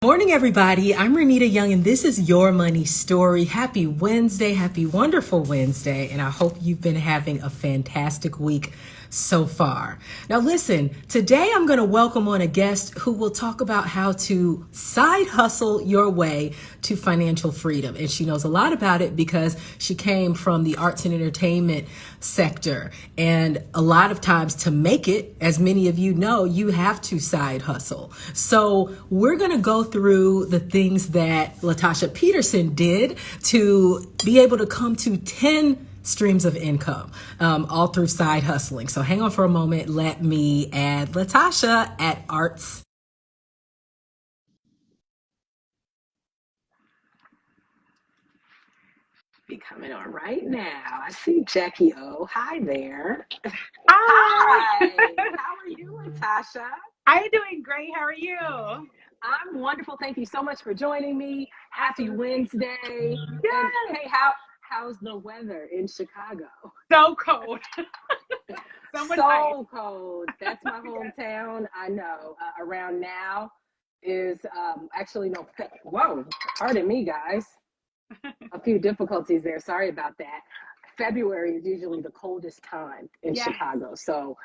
Morning, everybody. I'm Renita Young, and this is Your Money Story. Happy Wednesday. Happy wonderful Wednesday. And I hope you've been having a fantastic week so far. Now, listen, today I'm going to welcome on a guest who will talk about how to side hustle your way to financial freedom. And she knows a lot about it because she came from the arts and entertainment sector. And a lot of times to make it, as many of you know, you have to side hustle. So we're going to go through the things that Latasha Peterson did to be able to come to 10 streams of income, all through side hustling. So hang on for a moment. Let me add Latasha at Arts. Be coming on right now. I see Jackie O. Hi there. Hi, Hi. How are you, Latasha? I'm doing great. How are you? I'm wonderful. Thank you so much for joining me. Happy Absolutely. Wednesday. And Yes. hey, how's the weather in Chicago? So cold. So much ice. So cold. That's my Yes. hometown. I know. Around now is actually no. Whoa, pardon me, guys. A few difficulties there. Sorry about that. February is usually the coldest time in Yes. Chicago. So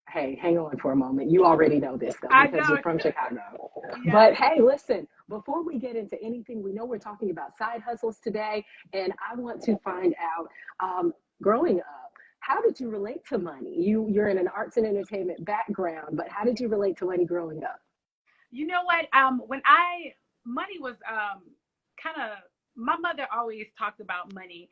hey, hang on for a moment. You already know this though I because know. you're from Chicago. Yes. But hey, listen. Before we get into anything, we know we're talking about side hustles today, and I want to find out. Growing up, how did you relate to money? You're in an arts and entertainment background, but how did you relate to money growing up? You know what? Money was kind of, my mother always talked about money.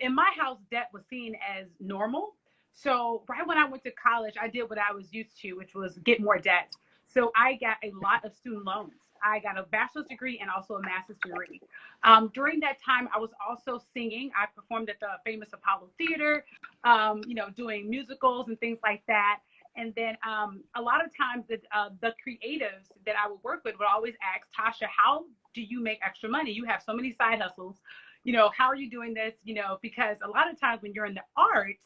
In my house, debt was seen as normal. So right when I went to college, I did what I was used to, which was get more debt. So I got a lot of student loans. I got a bachelor's degree and also a master's degree. During that time, I was also singing. I performed at the famous Apollo Theater, doing musicals and things like that. And then a lot of times the creatives that I would work with would always ask, Tasha, how do you make extra money? You have so many side hustles. How are you doing this? Because a lot of times when you're in the arts,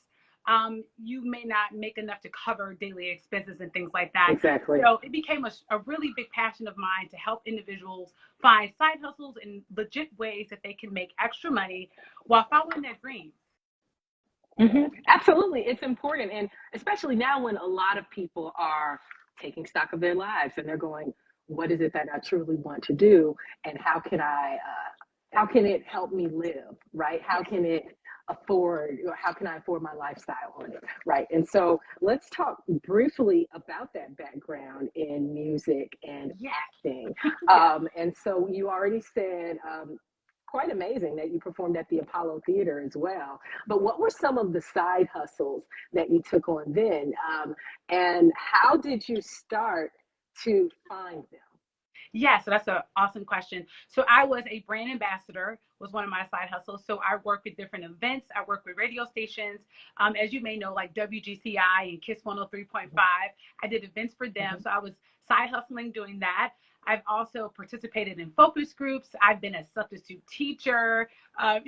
you may not make enough to cover daily expenses and things like that. Exactly. So it became a really big passion of mine to help individuals find side hustles and legit ways that they can make extra money while following their dreams. Absolutely. It's important. And especially now when a lot of people are taking stock of their lives and they're going, what is it that I truly want to do? And how can it help me live? Right? How can it afford, or how can I afford my lifestyle on it? Right. And so let's talk briefly about that background in music and Yeah. acting. Yeah. And so you already said, quite amazing that you performed at the Apollo Theater as well. But what were some of the side hustles that you took on then? And how did you start to find them? Yeah, so that's an awesome question. So I was a brand ambassador, was one of my side hustles. So I work with different events. I work with radio stations, as you may know, like WGCI and Kiss 103.5. I did events for them. Mhm. So I was side hustling doing that. I've also participated in focus groups. I've been a substitute teacher. So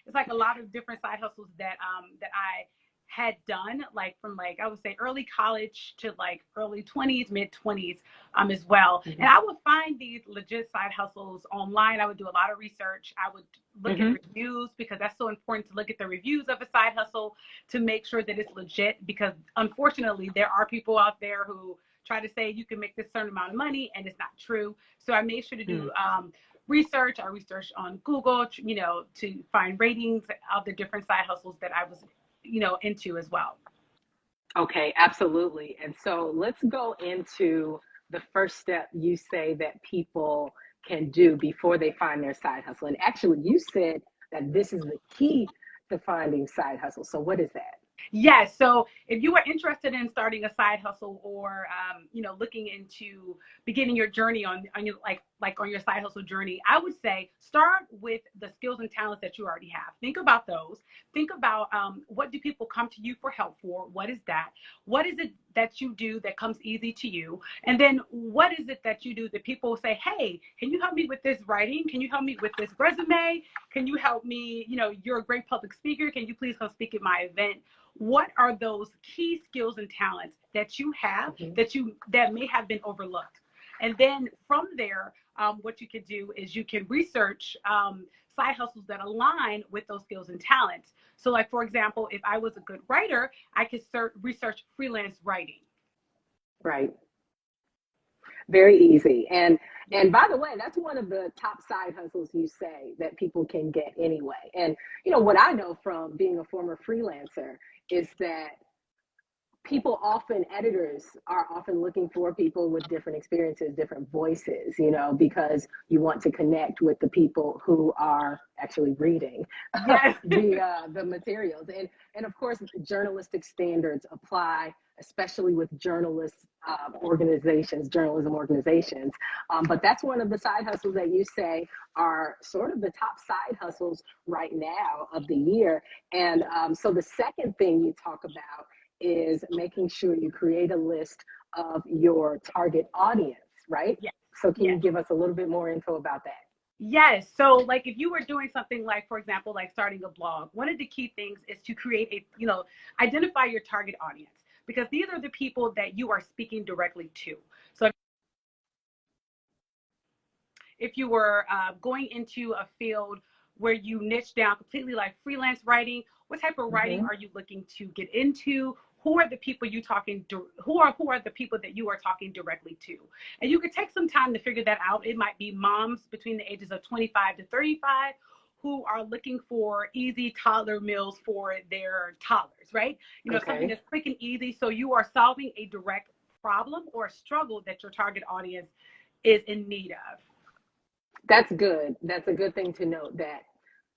it's like a lot of different side hustles that I had done, like from I would say early college to like early 20s, mid 20s, as well. And Mhm. I would find these legit side hustles online. I would do a lot of research. I would look at Mhm. reviews because that's so important to look at the reviews of a side hustle to make sure that it's legit. Because unfortunately, there are people out there who try to say you can make this certain amount of money and it's not true. So I made sure to do research. I researched on Google, to find ratings of the different side hustles that I was, into as well. Okay, absolutely. And so let's go into the first step you say that people can do before they find their side hustle. And actually, you said that this is the key to finding side hustle. So, what is that? Yes. So if you are interested in starting a side hustle or, looking into beginning your journey on your like on your side hustle journey, I would say start with the skills and talents that you already have. Think about those. Think about what do people come to you for help for? What is that? What is it that you do that comes easy to you? And then what is it that you do that people say, hey, can you help me with this writing? Can you help me with this resume? Can you help me? You're a great public speaker. Can you please come speak at my event? What are those key skills and talents that you have Mhm. that may have been overlooked? And then from there, what you can do is you can research side hustles that align with those skills and talents. So, like for example, if I was a good writer, I could research freelance writing. Right. Very easy. And by the way, that's one of the top side hustles you say that people can get anyway. And what I know from being a former freelancer is that editors are often looking for people with different experiences, different voices, because you want to connect with the people who are actually reading Yes. the materials. And of course, journalistic standards apply, especially with journalism organizations. But that's one of the side hustles that you say are sort of the top side hustles right now of the year. And so the second thing you talk about is making sure you create a list of your target audience, right? Yes. So can you give us a little bit more info about that? Yes. So like if you were doing something like, for example, like starting a blog, one of the key things is to create identify your target audience, because these are the people that you are speaking directly to. So if you were going into a field where you niche down completely, like freelance writing, what type of writing are you looking to get into? Who are the people who are the people that you are talking directly to? And you could take some time to figure that out. It might be moms between the ages of 25 to 35 who are looking for easy toddler meals for their toddlers, right? Something that's quick and easy. So you are solving a direct problem or a struggle that your target audience is in need of. That's good. That's a good thing to note, that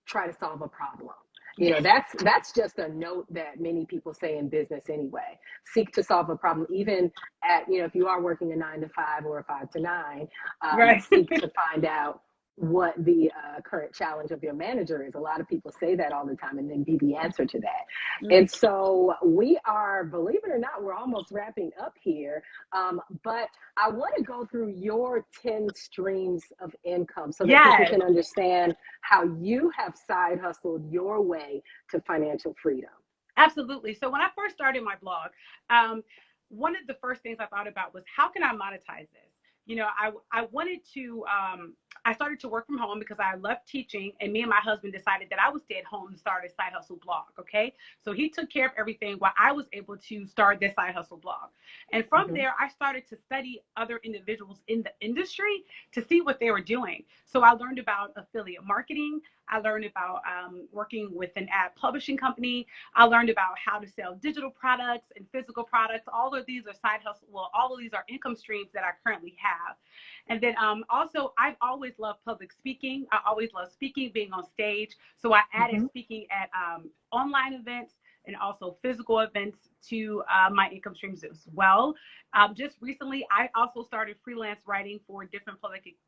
try to solve a problem. That's just a note that many people say in business anyway. Seek to solve a problem, even at, if you are working a 9 to 5 or a 5 to 9, Right. Seek to find out what the current challenge of your manager is. A lot of people say that all the time and then be the answer to that. And so we are, believe it or not, we're almost wrapping up here. But I want to go through your 10 streams of income so that people can understand how you have side hustled your way to financial freedom. Absolutely. So when I first started my blog, one of the first things I thought about was, how can I monetize this? I wanted to, I started to work from home because I left teaching, and me and my husband decided that I would stay at home and start a side hustle blog. Okay. So he took care of everything while I was able to start this side hustle blog. And from there, I started to study other individuals in the industry to see what they were doing. So I learned about affiliate marketing. I learned about working with an ad publishing company. I learned about how to sell digital products and physical products. All of these are side hustle. Well, all of these are income streams that I currently have. And then also, I've always loved public speaking. I always loved speaking, being on stage. So I added speaking at online events and also physical events to my income streams as well. Just recently, I also started freelance writing for different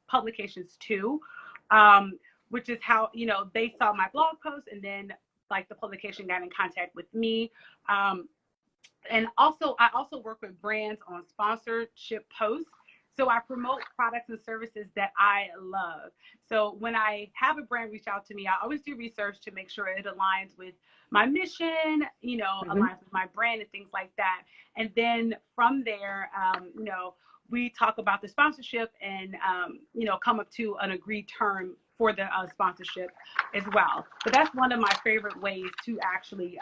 publications too, which is how, they saw my blog post, and then like the publication got in contact with me. And also, I also work with brands on sponsorship posts. So I promote products and services that I love. So when I have a brand reach out to me, I always do research to make sure it aligns with my mission, aligns with my brand and things like that. And then from there, we talk about the sponsorship and, come up to an agreed term for the sponsorship as well. But that's one of my favorite ways to actually,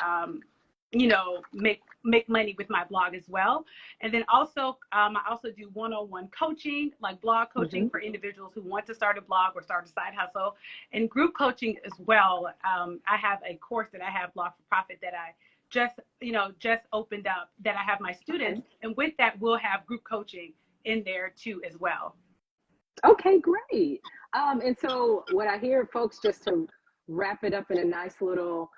make money with my blog as well. And then also, I also do one-on-one coaching, like blog coaching for individuals who want to start a blog or start a side hustle, and group coaching as well. I have a course that I have, Blog for Profit, that I just opened up, that I have my students. And with that, we'll have group coaching in there too as well. Okay, great. And so what I hear, folks, just to wrap it up in a nice little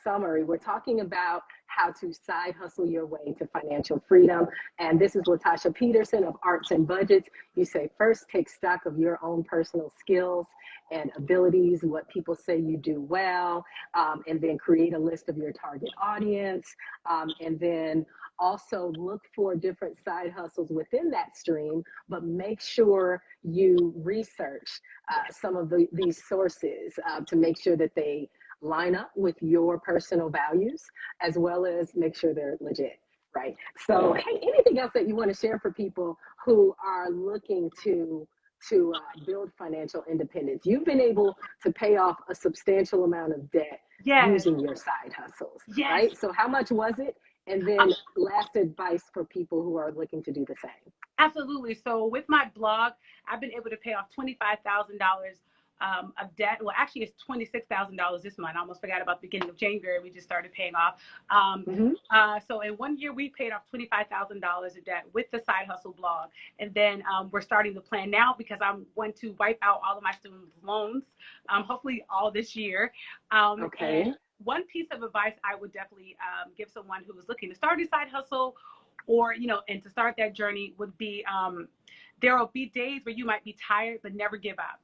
summary, we're talking about how to side hustle your way to financial freedom. And this is Latasha Peterson of Arts and Budgets. You say, first, take stock of your own personal skills and abilities, what people say you do well, and then create a list of your target audience. And then also look for different side hustles within that stream, but make sure you research some of these sources to make sure that they line up with your personal values, as well as make sure they're legit, right? So, hey, anything else that you want to share for people who are looking to build financial independence. You've been able to pay off a substantial amount of debt Yes. using your side hustles, Yes. right? So how much was it? And then last advice for people who are looking to do the same. Absolutely. So with my blog, I've been able to pay off $25,000 of debt. Well, actually, it's $26,000 this month. I almost forgot about the beginning of January. We just started paying off. So in 1 year, we paid off $25,000 of debt with the Side Hustle blog. And then we're starting the plan now because I want to wipe out all of my student loans, hopefully all this year. Okay. And one piece of advice I would definitely give someone who is looking to start a side hustle, or and to start that journey, would be there will be days where you might be tired, but never give up.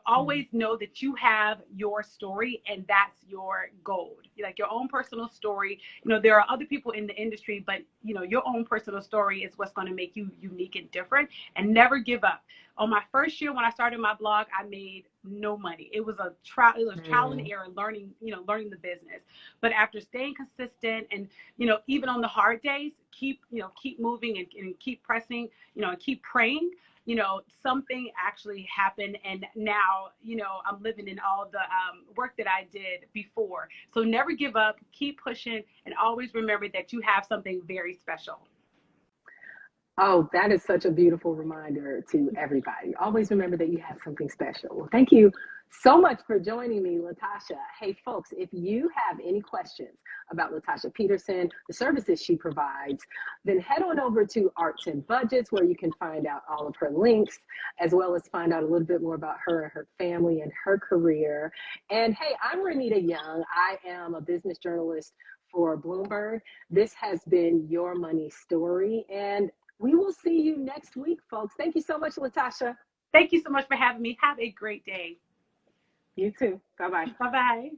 Always know that you have your story, and that's your gold. Like your own personal story. There are other people in the industry, but your own personal story is what's going to make you unique and different. And never give up. On my first year, when I started my blog, I made no money. It was a trial. It was trial and error, learning the business. But after staying consistent, and even on the hard days, keep moving and keep pressing, and keep praying. Something actually happened, and now I'm living in all the work that I did before. So never give up, keep pushing, and always remember that you have something very special. Oh, that is such a beautiful reminder to everybody. Always remember that you have something special. Well, thank you so much for joining me, Latasha. Hey, folks, if you have any questions about Latasha Peterson, the services she provides, then head on over to Arts and Budgets, where you can find out all of her links, as well as find out a little bit more about her and her family and her career. And hey, I'm Renita Young. I am a business journalist for Bloomberg. This has been Your Money Story, and we will see you next week, folks. Thank you so much, Latasha. Thank you so much for having me. Have a great day. You too. Bye-bye. Bye-bye.